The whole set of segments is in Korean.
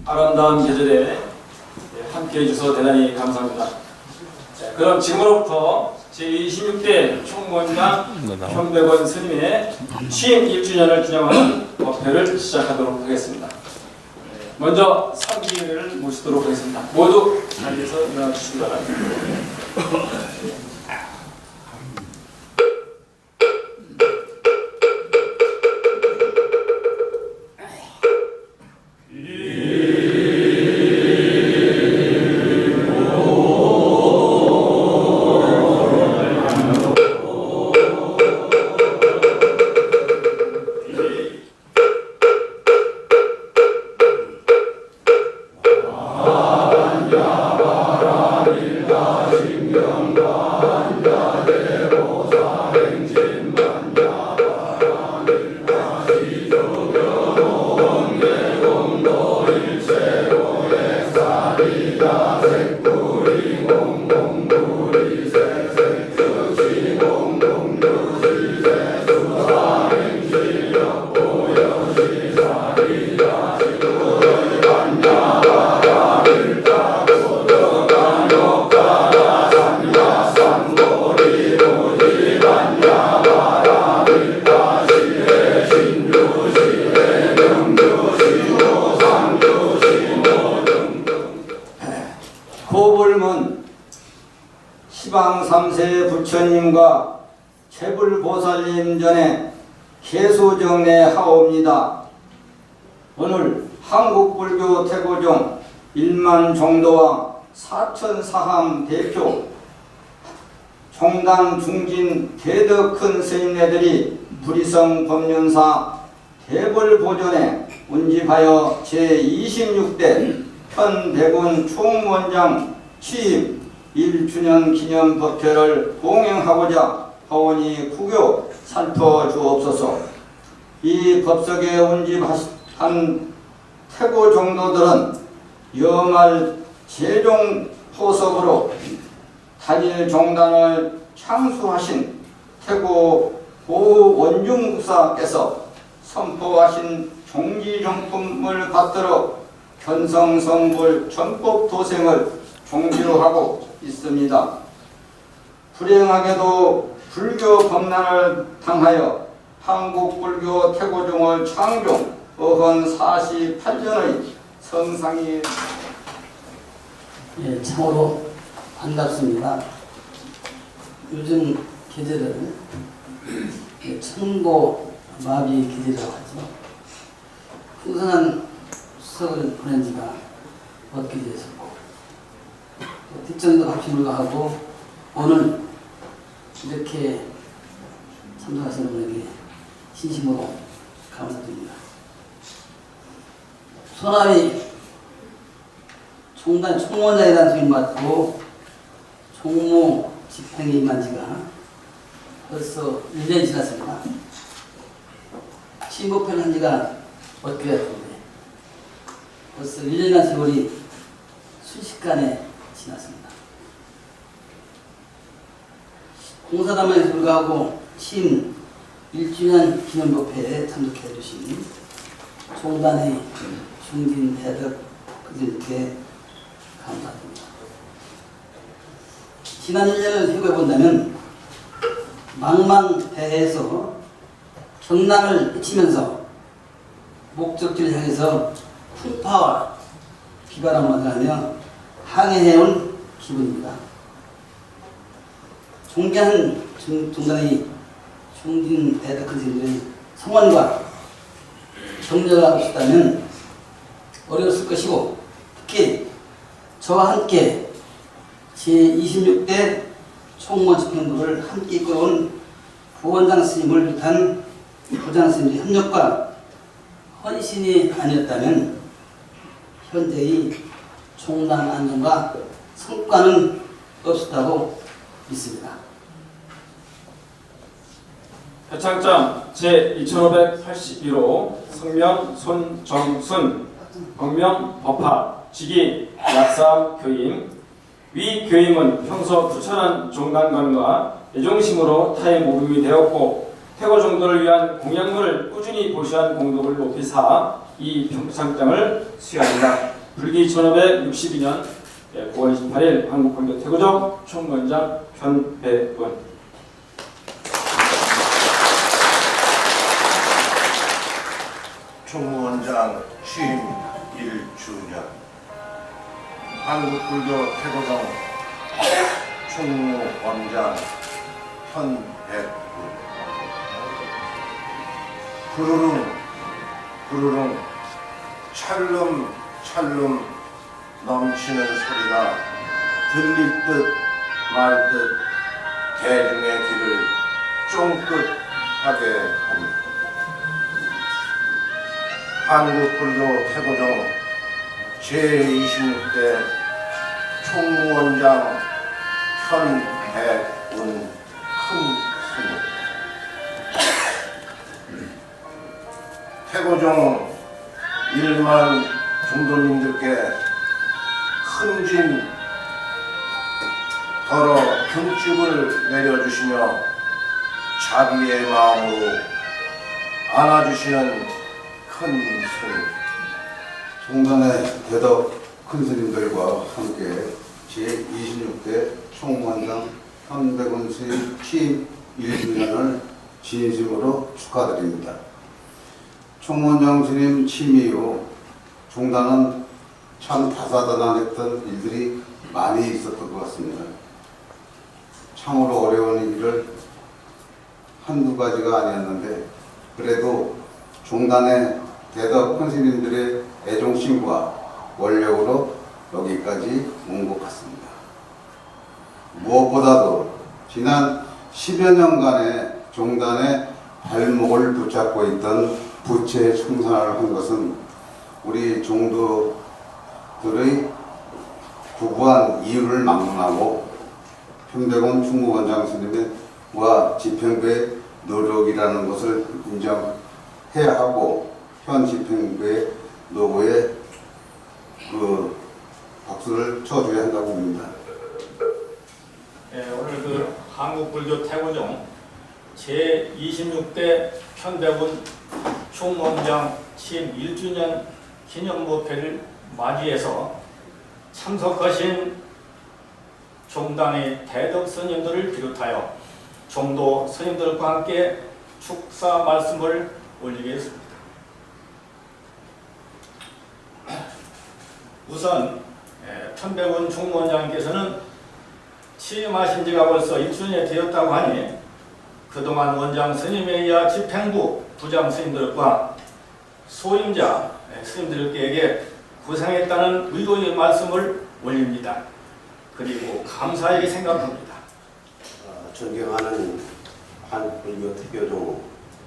아름다운 계절에 함께해 주셔서 대단히 감사합니다. 그럼 지금으로부터 제26대 총무원장 현백원 스님의 취임 1주년을 기념하는 법회를 시작하도록 하겠습니다. 먼저 상기를 모시도록 하겠습니다. 모두 자리에서 일어나 주시기 바랍니다. 고불문 시방 3세 부처님과 채불보살님 전에 개수정례하옵니다. 오늘 한국불교 태고종 1만 종도와 사천사함 대표 종단 중진 대덕 큰 스님네들이 불의성 법륜사 대불보전에 운집하여 제26대 현백운 총무원장 취임 1주년 기념 법회를 봉행하고자 하오니 구교 살펴주옵소서. 이 법석에 운집한 태고 종도들은 여말 제종 포석으로 단일 종단을 창수하신 태고 고원중국사께서 선포하신 종지종품을 받들어 견성성불 전법도생을 종지로 하고 있습니다. 불행하게도 불교 범난을 당하여 한국불교 태고종을 창종 어헌 48년의 성상이 참으로 반갑습니다. 요즘 계절은 천고 마비 계절이라고 하죠. 풍성한 수석을 보낸 지가 얻게 되었고 뒷전도 합심을 하고 오늘 이렇게 참석하시는 분에게 진심으로 감사드립니다. 소남이 총단 총무원장이라는 소리 맡고 총무 집행에 임한 지가 벌써 1년이 지났습니다. 취임법회를 한 지가 어떻게 됐는데 벌써 1년이라는 세월이 순식간에 지났습니다. 공사담에서 불구하고 취임 1주년 기념법회에 참석해 주신 총단의 중진 대덕 그들께 감사드립니다. 지난 1년을 생각해본다면 망망대해에서 경랑을 헤치면서 목적지를 향해서 풍파와 비바람을 맞으며 항해해온 기분입니다. 존경한 종단의 중진 대덕 선생님들의 성원과 격려가 없었다면 어려웠을 것이고 특히 저와 함께 제26대 총무원 집행부를 함께 이끌어온 부원장 스님을 비롯한 부장 스님의 협력과 헌신이 아니었다면 현재의 총단 안정과 성과는 없었다고 믿습니다. 표창장 제2581호 성명 손정순 법명 법화 직위 약사 교임 위 교임은 평소 부천한 종단관과 애종심으로 타의 모범이 되었고 태고 종도를 위한 공약물을 꾸준히 보시한 공덕을 높이 쌓아 이 표창장을 수여합니다. 불기 1562년 9월 28일 한국불교 태고종 총무원장 현배운. 총무원장 취임 1주년 한국불교 태고종 총무원장 현배운. 부르릉 부르릉 찰름 넘치는 소리가 들릴 듯 말 듯 대중의 귀를 쫑긋하게 합니다. 한국불교 태고종 제26대 총무원장 현배운 큰 스님. 태고종 1만 종도님들께 큰 짐 덜어 금집을 내려주시며 자비의 마음으로 안아주시는 큰 스님. 종단의 대덕 큰 스님들과 함께 제26대 총무원장 현배운 스님 취임 1주년을 진심으로 축하드립니다. 총무원장 스님 취임 이후 종단은 참 다사다난했던 일들이 많이 있었던 것 같습니다. 참으로 어려운 일을 한두 가지가 아니었는데 그래도 종단의 대덕 큰 스님들의 애종심과 원력으로 여기까지 온 것 같습니다. 무엇보다도 지난 10여 년간의 종단의 발목을 붙잡고 있던 부채 청산을 한 것은 우리 종도들의 구구한 이유를 막론하고 현배운 총무원장 스님과 집행부의 노력이라는 것을 인정해야 하고 현 집행부의 노고에 그 박수를 쳐줘야 한다고 봅니다. 네, 오늘 한국불교 태고종 제26대 현배운 총무원장 취임 1주년 기념법회를 맞이해서 참석하신 종단의 대덕 스님들을 비롯하여 종도 스님들과 함께 축사 말씀을 올리겠습니다. 우선 현배운 총무원장께서는 취임하신 지가 벌써 1주년이 되었다고 하니 그동안 원장 스님에 이하 집행부 부장 스님들과 소임자 스님들에게 고생했다는 의도의 말씀을 올립니다. 그리고 감사하게 생각합니다. 존경하는 한국불교 태교종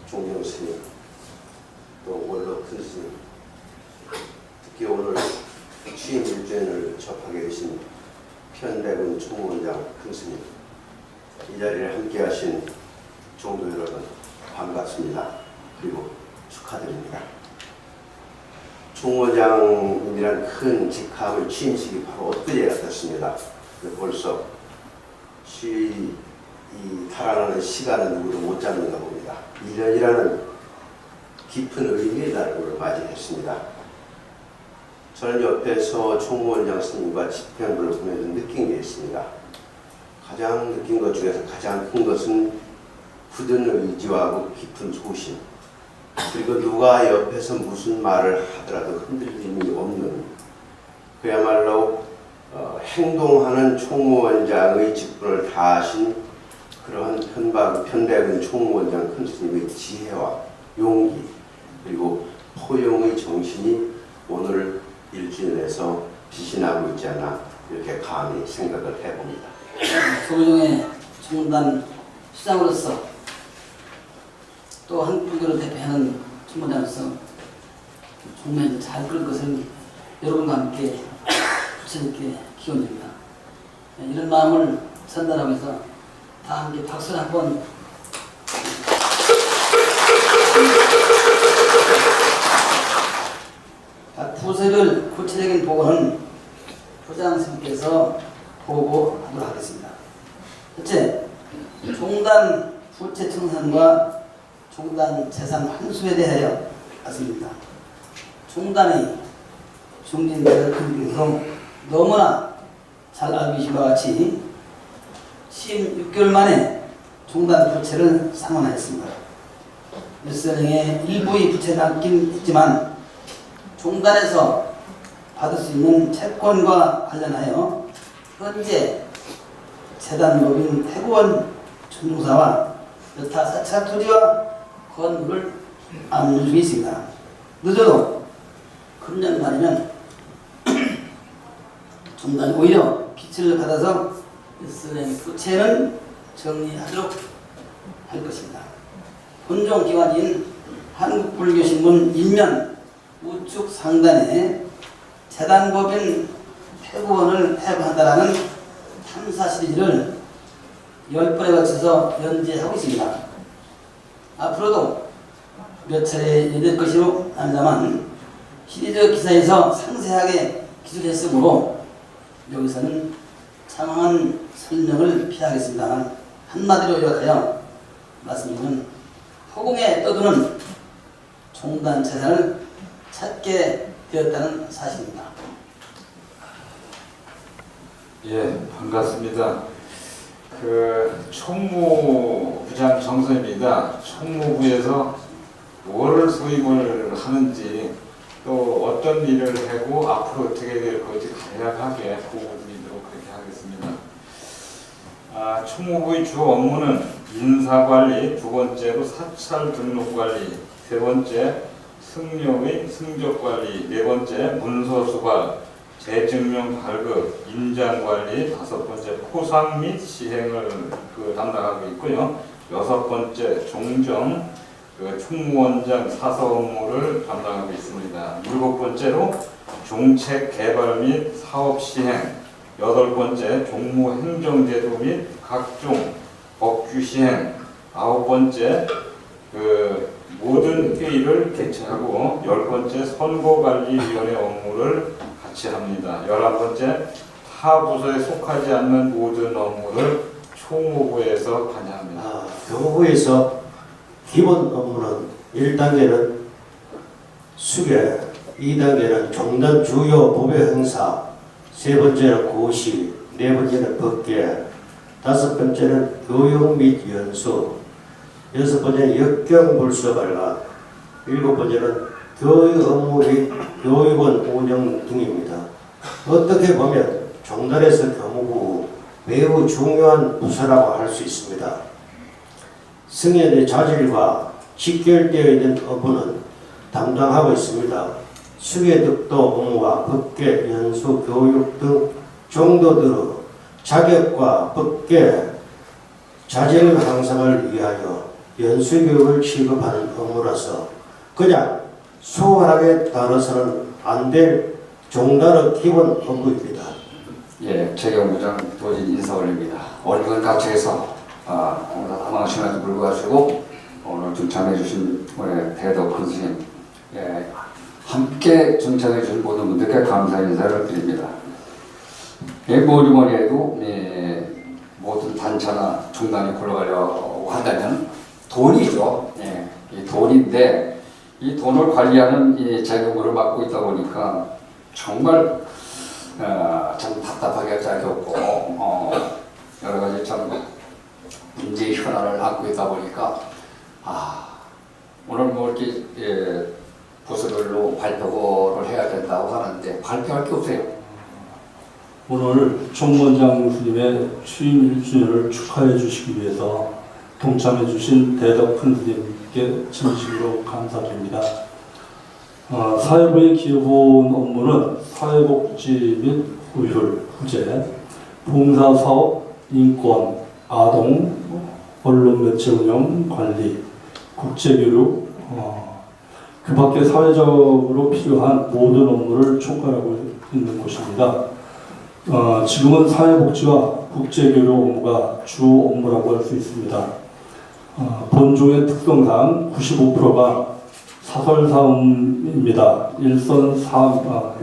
종경 스님, 또 원로 큰 스님, 특히 오늘 취임 1주년을 접하게 되신 현배운 총무원장 큰 스님, 이 자리를 함께하신 종도 여러분 반갑습니다. 그리고 축하드립니다. 총무원장님이란 큰 직함을 취임식이 바로 엊그제 같았습니다. 벌써 이 달아나는 시간은 누구도 못 잡는가 봅니다. 1년이라는 깊은 의미의 날을 맞이했습니다. 저는 옆에서 총무원장 스님과 집행부를 보면서 느낀 게 있습니다. 가장 느낀 것 중에서 가장 큰 것은 굳은 의지와 깊은 소신, 그리고 누가 옆에서 무슨 말을 하더라도 흔들림이 없는, 그야말로 행동하는 총무원장의 직분을 다하신 그러한 현배운 총무원장 큰 스님의 지혜와 용기, 그리고 포용의 정신이 오늘 1주년에서 빛이 나고 있지 않나, 이렇게 감히 생각을 해봅니다. 소종의 총무단 수장으로서 또 한국불교를 대표하는 총무장으로서 종면을 잘 끌 것을 여러분과 함께 부처님께 기원드립니다. 이런 마음을 전달하면서 다 함께 박수를 한번. 부서별 구체적인 보고는 부장님께서 보고하도록 하겠습니다. 첫째, 종단 부채 청산과 종단 재산 환수에 대하여 말씀드립니다. 종단의 중진대학교에서 너무나 잘 알고 계신 바와 같이 취임 6개월 만에 종단 부채를 상환하였습니다. 일선행의 일부의 부채를 남긴 했지만 종단에서 받을 수 있는 채권과 관련하여 현재 재단법인 태고원 전용사와 여타 사찰 토지와 건물을 압류 중에 있습니다. 늦어도 금년 말이면 종단이 오히려 빛을 받아서 일선행 부채는 정리하도록 할 것입니다. 본종 기관인 한국불교신문 인면 우측 상단에 재단법인 태고원을 폐부한다라는 탐사 시리즈를 10번에 걸쳐서 연재하고 있습니다. 앞으로도 몇 차례 연재될 것으로 압니다만 시리즈 기사에서 상세하게 기술했으므로 여기서는 장황한 설명을 피하겠습니다만 한마디로 요약하여 말씀드리면 허공에 떠도는 종단 재산을 찾게 되었다는 사실입니다. 예, 반갑습니다. 총무부장 정선입니다. 총무부에서 뭐를 소임을 하는지 또 어떤 일을 하고 앞으로 어떻게 될 건지 간략하게 보고드리도록 그렇게 하겠습니다. 총무부의 주 업무는 인사관리, 두 번째로 사찰 등록관리, 세 번째 승려의 승적관리, 네 번째 문서수발, 재증명 발급, 인장관리, 다섯 번째 포상 및 시행을 담당하고 있고요. 여섯 번째 종정, 총무원장 사서 업무를 담당하고 있습니다. 일곱 번째로 종책 개발 및 사업 시행, 여덟 번째 종무 행정제도 및 각종 법규 시행, 아홉 번째 모든 회의를 개최하고 열 번째 선거관리위원회 업무를 같이 합니다. 11번째 타 부서에 속하지 않는 모든 업무를 총무부에서 관여합니다. 교무부에서 기본 업무는 1단계는 수계, 2단계는 종단 주요 법의 행사, 세 번째는 고시, 네 번째는 법계, 다섯 번째는 교육 및 연수, 여섯 번째는 역경불서 발간, 일곱 번째는 교육 업무 및 교육원 운영 등입니다. 어떻게 보면 종단에서 교무부 매우 중요한 부서라고 할 수 있습니다. 승연의 자질과 직결되어 있는 업무는 담당하고 있습니다. 수계득도 업무와 법계, 연수, 교육 등 종도들의 자격과 법계, 자질 향상을 위하여 연수교육을 취급하는 업무라서 그냥 소홀하게 다뤄서는 안 될 종단의 기본 업무입니다. 예, 최경부장 도진 인사 올립니다. 어려운 각처에서 공사망심에도 불구하고 오늘 중참해주신 우리 대덕 큰 스님, 예, 함께 중참해주신 모든 분들께 감사 인사를 드립니다. 예, 뭐니 해도 모든 단체나 종단이 굴러가려고 한다면 돈이죠. 예, 이 돈인데 이 돈을 관리하는 이 재경부를 맡고 있다 보니까 정말 참 답답하게 짧고 여러 가지 참 문제의 현안을 안고 있다 보니까 오늘 뭐 이렇게 부서별로 발표를 해야 된다고 하는데 발표할 게 없어요. 오늘 총무원장 스님의 취임 1주년을 축하해 주시기 위해서 동참해 주신 대덕 큰 스님께 진심으로 감사드립니다. 사회부의 기본 업무는 사회복지 및 후율, 후제, 봉사사업, 인권, 아동, 언론 매체 운영, 관리, 국제교류, 그 밖에 사회적으로 필요한 모든 업무를 총괄하고 있는 곳입니다. 지금은 사회복지와 국제교류 업무가 주 업무라고 할 수 있습니다. 본종의 특성상 95%가 사설사업입니다. 일선사업,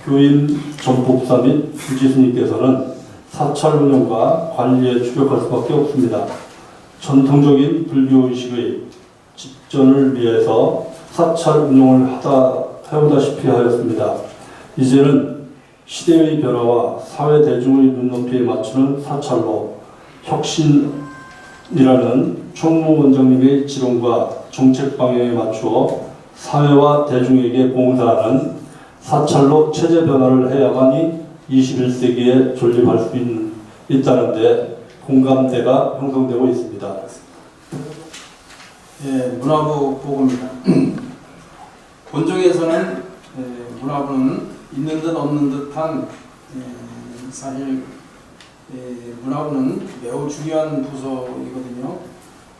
교인 전복사 및 주지스님께서는 사찰 운영과 관리에 주력할 수밖에 없습니다. 전통적인 불교의식의 집전을 위해서 사찰 운영을 해오다시피 하였습니다. 이제는 시대의 변화와 사회 대중의 눈높이에 맞추는 사찰로 혁신이라는 총무 원장님의 지론과 정책 방향에 맞추어 사회와 대중에게 봉사하는 사찰로 체제 변화를 해야만이 21세기에 존립할 수 있다는데 공감대가 형성되고 있습니다. 예, 문화부 보고입니다. 본종에서는 문화부는 있는 듯 없는 듯한 사실 문화부는 매우 중요한 부서이거든요.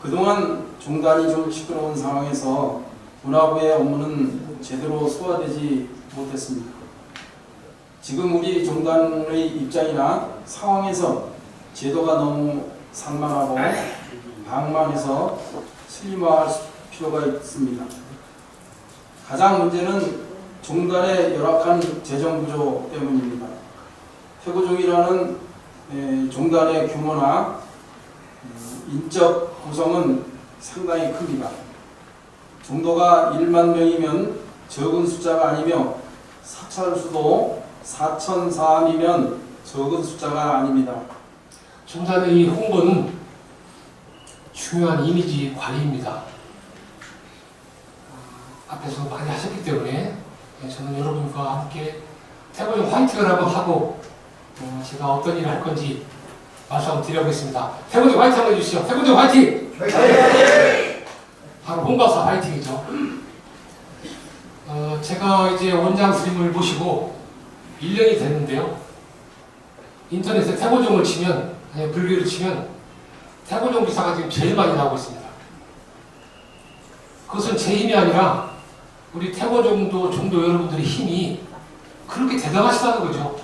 그동안 종단이 좀 시끄러운 상황에서 문화부의 업무는 제대로 소화되지 못했습니다. 지금 우리 종단의 입장이나 상황에서 제도가 너무 산만하고 방만해서 슬림화할 필요가 있습니다. 가장 문제는 종단의 열악한 재정 구조 때문입니다. 태고종이라는 종단의 규모나 인적 구성은 상당히 큽니다. 종도가 1만 명이면 적은 숫자가 아니며 사찰수도 4,004이면 적은 숫자가 아닙니다. 종단의 홍보는 중요한 이미지 관리입니다. 앞에서 많이 하셨기 때문에 저는 여러분과 함께 태고종 화이팅을 한번 하고 제가 어떤 일을 할 건지 말씀 한번 드려보겠습니다. 태고종 화이팅 한번 해주시죠. 태고종 화이팅! 바로 홍박사 화이팅이죠. 제가 이제 원장 스님을 모시고 1년이 됐는데요. 인터넷에 태고종을 치면, 불교를 치면 태고종 기사가 지금 제일 많이 나오고 있습니다. 그것은 제 힘이 아니라 우리 태고종도 종도 여러분들의 힘이 그렇게 대단하시다는 거죠.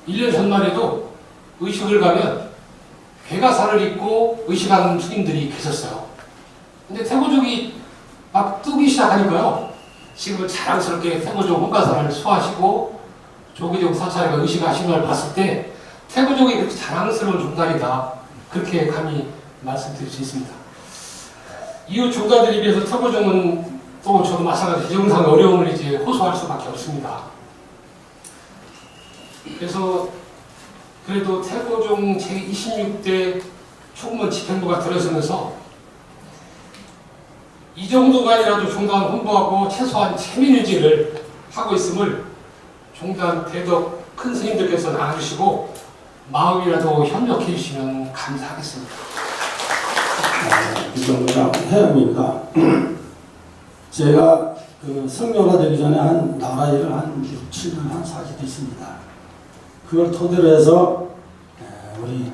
1년 전만 해도 의식을 가면 괴가사를 입고 의식하는 스님들이 계셨어요. 근데 태고종이 막 뜨기 시작하니까요. 지금은 자랑스럽게 태고종 혼가사를 소화하시고 조계종 사찰가 의식하시는 걸 봤을 때 태고종이 그렇게 자랑스러운 종단이다. 그렇게 감히 말씀드릴 수 있습니다. 이후 종단들에 비해서 태고종은 또 저도 마찬가지 재정상 어려움을 이제 호소할 수밖에 없습니다. 그래서 그래도 태고종 제26대 총무원 집행부가 들어서면서 이 정도만이라도 종단 홍보하고 최소한 체면 유지를 하고 있음을 종단 대덕 큰 스님들께서 나눠주시고 마음이라도 협력해 주시면 감사하겠습니다. 이정부장 해영입니다. 제가 성묘가 되기 전에 한 나라 일을 한 6, 7년 한 사실이 있습니다. 그걸 토대로 해서 우리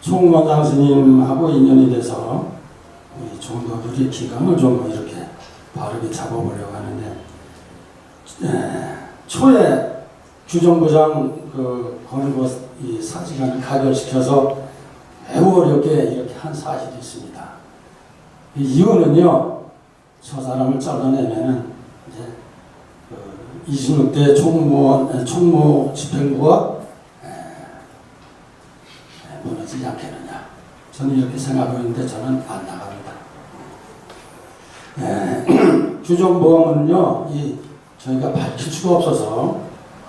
총무원장 스님하고 인연이 돼서 우리 종도들의 기강을 좀 이렇게 바르게 잡아보려고 하는데 초에 규정부장 권고 이 사직안을 가결시켜서 매우 어렵게 이렇게 한 사실이 있습니다. 이 이유는요, 저 사람을 잘라내면은 이제 26대 총무 집행부가 무너지지 않겠느냐. 저는 이렇게 생각하고 있는데 저는 안 나갑니다. 규정보험은요, 저희가 밝힐 수가 없어서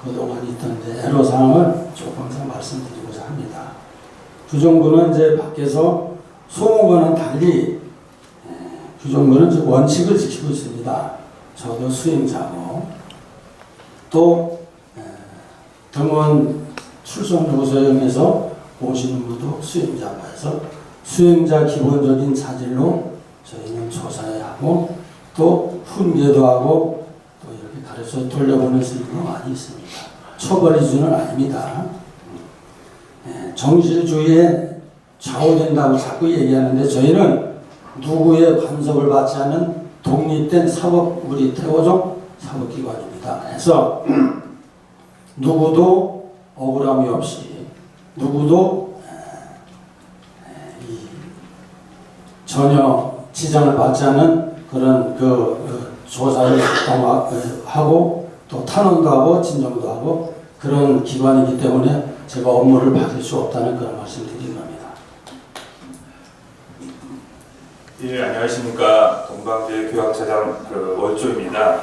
그동안 있던 애로사항을 조금 더 말씀드리고자 합니다. 규정부는 이제 밖에서 소문과는 달리 규정부는 이제 원칙을 지키고 있습니다. 저도 수행자고 또 등원 출석 요소형에서 오시는 분도 수행자고 해서 수행자 기본적인 자질로 저희는 조사해야 하고 또 훈계도 하고 또 이렇게 가르쳐 돌려보는 스님도 많이 있습니다. 처벌 기준은 아닙니다. 정실주의에 좌우된다고 자꾸 얘기하는데 저희는 누구의 간섭을 받지 않는 독립된 우리 태고종 사법기관입니다. 그래서 누구도 억울함이 없이 누구도 전혀 지장을 받지 않은 그런 조사를 하고 또 탄원도 하고 진정도 하고 그런 기관이기 때문에 제가 업무를 받을 수 없다는 그런 말씀 드리는 겁니다. 예, 안녕하십니까. 동방대 교학차장 월조입니다.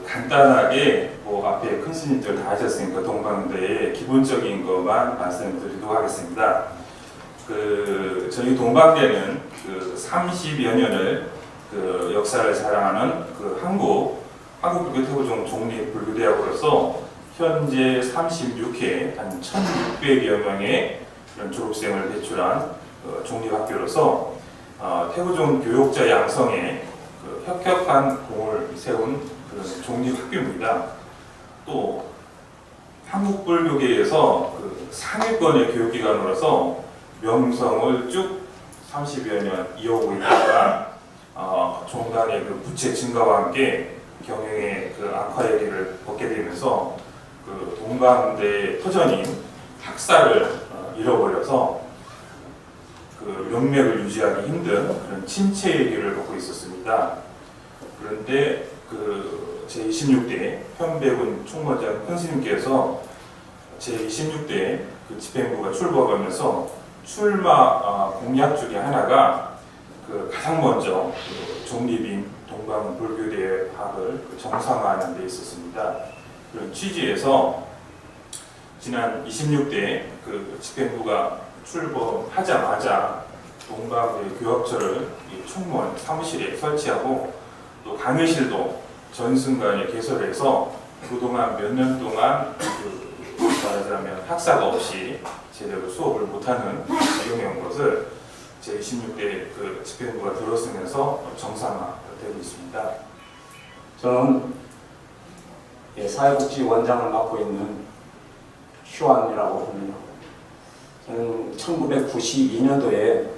간단하게 앞에 큰 스님들 다 하셨으니까 동방대의 기본적인 것만 말씀드리도록 하겠습니다. 저희 동방대는 30여 년을 역사를 자랑하는 한국불교 태고종 종립불교대학으로서 현재 36회 한 1,600여 명의 그런 졸업생을 배출한 종립학교로서 태고종 교육자 양성에 혁혁한 공을 세운 그런 종립학교입니다. 또 한국불교계에서 상위권의 교육기관으로서 명성을 쭉 30여 년 이어오고 있다가 종단의 부채 증가와 함께 경영의 악화의 길을 걷게 되면서 동방대 터전인 학사를 잃어버려서 명맥을 유지하기 힘든 그런 침체의 길을 걷고 있었습니다. 그런데 제26대 현백운 총무원장 큰스님께서 제26대 집행부가 출범하면서 출마 공약 중에 하나가 가장 먼저 종립인 동방불교대학을 정상화하는 데 있었습니다. 그런 취지에서 지난 26대 집행부가 출범하자마자 동방대 교학처를 총무원 사무실에 설치하고 또 강의실도 전승간에 개설해서 그동안 몇 년 동안 말하자면 학사가 없이 제대로 수업을 못하는 이용한 것을 제26대 집행부가 들어서면서 정상화되고 있습니다. 저는 사회복지원장을 맡고 있는 휴안이라고 합니다. 저는 1992년도에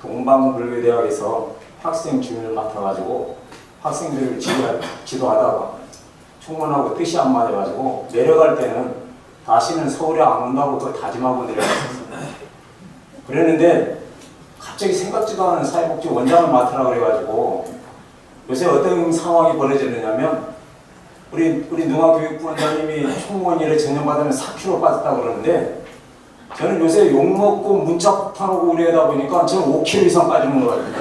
동방불교대학에서 학생 주임을 맡아가지고 학생들을 지도하다가 총무원하고 뜻이 안 맞아가지고 내려갈 때는 다시는 서울에 안 온다고 다짐하고 내려갔었습니다. 그랬는데 갑자기 생각지도 않은 사회복지원장을 맡으라 그래가지고 요새 어떤 상황이 벌어졌느냐면 우리 능화교육부 원장님이 총무원일에 전형받으면 4kg 빠졌다고 그러는데 저는 요새 욕먹고 문자 폭탄하고 우려하다 보니까 저는 5kg 이상 빠지는 것 같아요.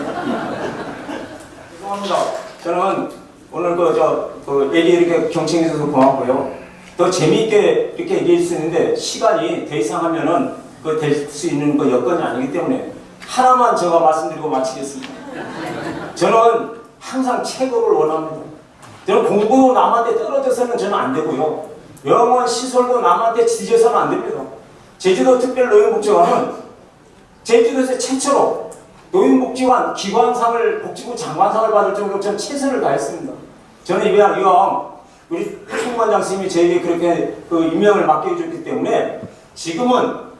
죄송합니다. 저는 오늘 얘기 이렇게 경청해 주셔서 고맙고요. 더 재미있게 이렇게 얘기할 수 있는데 시간이 더 이상 하면은 될 수 있는 여건이 아니기 때문에 하나만 제가 말씀드리고 마치겠습니다. 저는 항상 최고를 원합니다. 저는 공부 남한테 떨어져서는 저는 안 되고요. 영원 시설도 남한테 지져서는 안 됩니다. 제주도 특별노인복지관은 제주도에서 최초로 노인복지관 기관상을 복지부 장관상을 받을 정도로 저는 최선을 다했습니다. 저는 이왕 우리 총무원장 스님이 저에게 그렇게 임명을 맡겨주셨기 때문에 지금은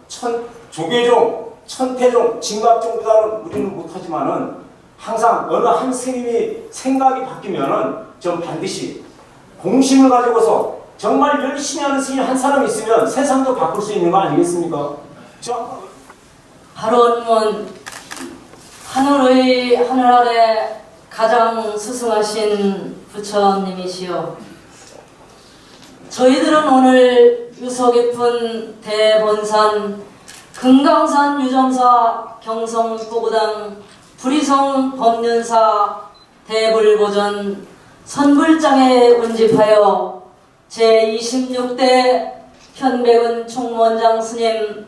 조계종, 천태종, 진갑종보다는 우리는 못하지만은 항상 어느 한 스님이 생각이 바뀌면은 전 반드시 공심을 가지고서 정말 열심히 하는 스님 한 사람 있으면 세상도 바꿀 수 있는 거 아니겠습니까? 발원문 하늘 아래 가장 스승하신 부처님이시여, 저희들은 오늘 유서 깊은 대본산 금강산 유정사 경성포구당 불이성 법륜사 대불보전 선불장에 운집하여 제26대 현백운 총무원장 스님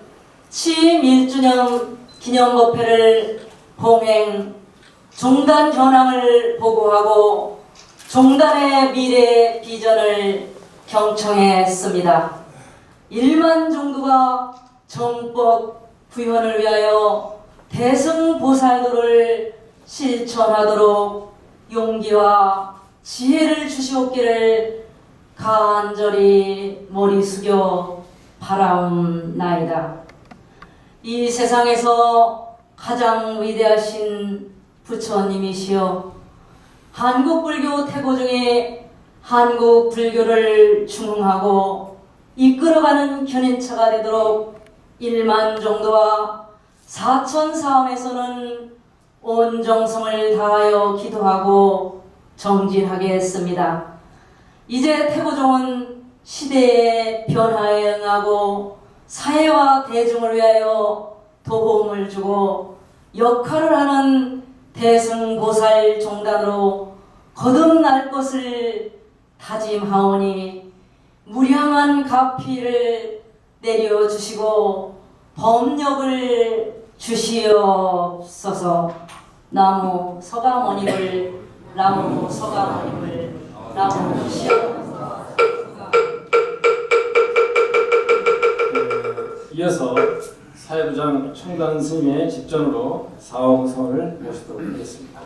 취임 1주년 기념법회를 봉행, 종단 현황을 보고하고 종단의 미래 비전을 경청했습니다. 1만 종도가 정법 구현을 위하여 대승보살도를 실천하도록 용기와 지혜를 주시옵기를 간절히 머리 숙여 바라옵나이다. 이 세상에서 가장 위대하신 부처님이시여, 한국불교 태고 중에 한국불교를 중흥하고 이끌어가는 견인차가 되도록 1만 정도와 4천 사원에서는 온 정성을 다하여 기도하고 정진하겠습니다. 이제 태고종은 시대의 변화에 응하고 사회와 대중을 위하여 도움을 주고 역할을 하는 대승보살 종단으로 거듭날 것을 다짐하오니 무량한 가피를 내려주시고 법력을 주시옵소서. 나무 서가모니를 나무 서가모니를 나무 시옵소서. 이어서 사회부장 청단 스님의 집전으로 사홍성을 모시도록 하겠습니다.